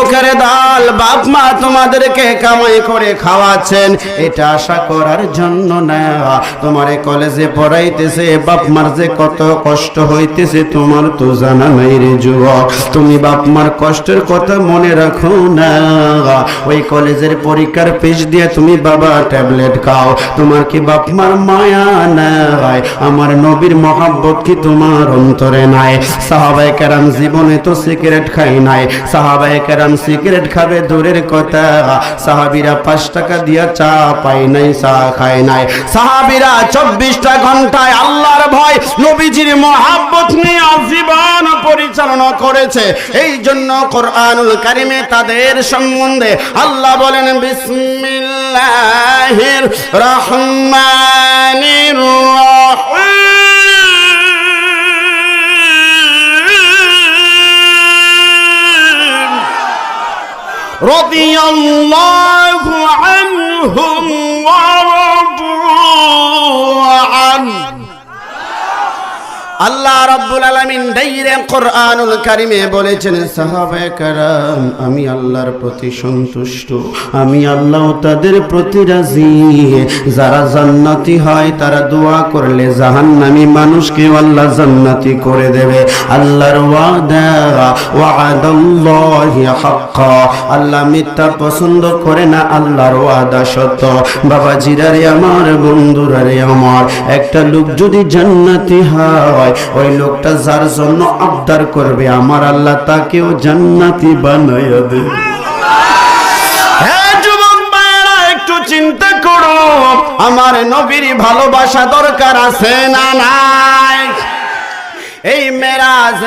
শ্রমিকের দল, বাপ মা তোমাদেরকে কামাই করে খাওয়াচ্ছেন, এটা আশা করার জন্য না। তোমার কলেজে পড়াইতেছে, বাপ মার যে কত কষ্ট হইতেছে তোমার তো জানা নাই রে যুবক। তুমি বাপ মার কষ্টের কথা মনে রাখো না। ওই কলেজের পরীক্ষার পেশ দিয়ে তুমি বাবা ট্যাবলেট খাও, তোমার কি বাপ মার মায়া নাই? আমার নবীর মহব্বত কি তোমার অন্তরে নাই? সাহাবায়ে কেরাম জীবনে তো সিগারেট খাই নাই, সাহাবায়ে কেরাম সিগারেট খাবে দূরের কথা, সাহাবীরা 5 টাকা দিয়া চা পায় নাই, চা খায় নাই। সাহাবীরা 24টা ঘন্টায় আল্লাহর ভয়, নবীজির মহব্বত নিয়ে জীবন পরিচালনা করেছে। এই জন্য কোরআনুল কারিমে তাদের সম্বন্ধে আল্লাহ বলেন, বিসমিল্লাহির রহমানির রহিম, রাদিয়াল্লাহু আনহুম ওয়া রাদু আনহু। আল্লাহ রাব্বুল আলামিন ডাইরেক্ট কোরআনুল কারিমে বলেছেন, সাহাবায়ে কেরাম আমি আল্লাহর প্রতি সন্তুষ্ট, আমি আল্লাহ তাদের প্রতি রাজি। যারা জান্নাতি হয় তারা দোয়া করলে জাহান্নামী মানুষকে আল্লাহ জান্নাতি করে দেবে। আল্লাহর ওয়াদা, ওয়াদাল্লাহি হাক্কা, আল্লাহ মিথ্যা পছন্দ করে না, আল্লাহর ওয়াদা সত্য। বাবাজিরা রে আমার, বন্ধুরা রে আমার, একটা লোক যদি জান্নাতি হয়, ওই লোকটা যার জন্য আবদার করবে আমার আল্লাহ তাকেও জান্নাতি বানাইয়া দেবে। হ্যাঁ যুবক ভাইরা, একটু চিন্তা করো, আমার নবীর ভালোবাসা দরকার আছে না নাই? এই মেরাজ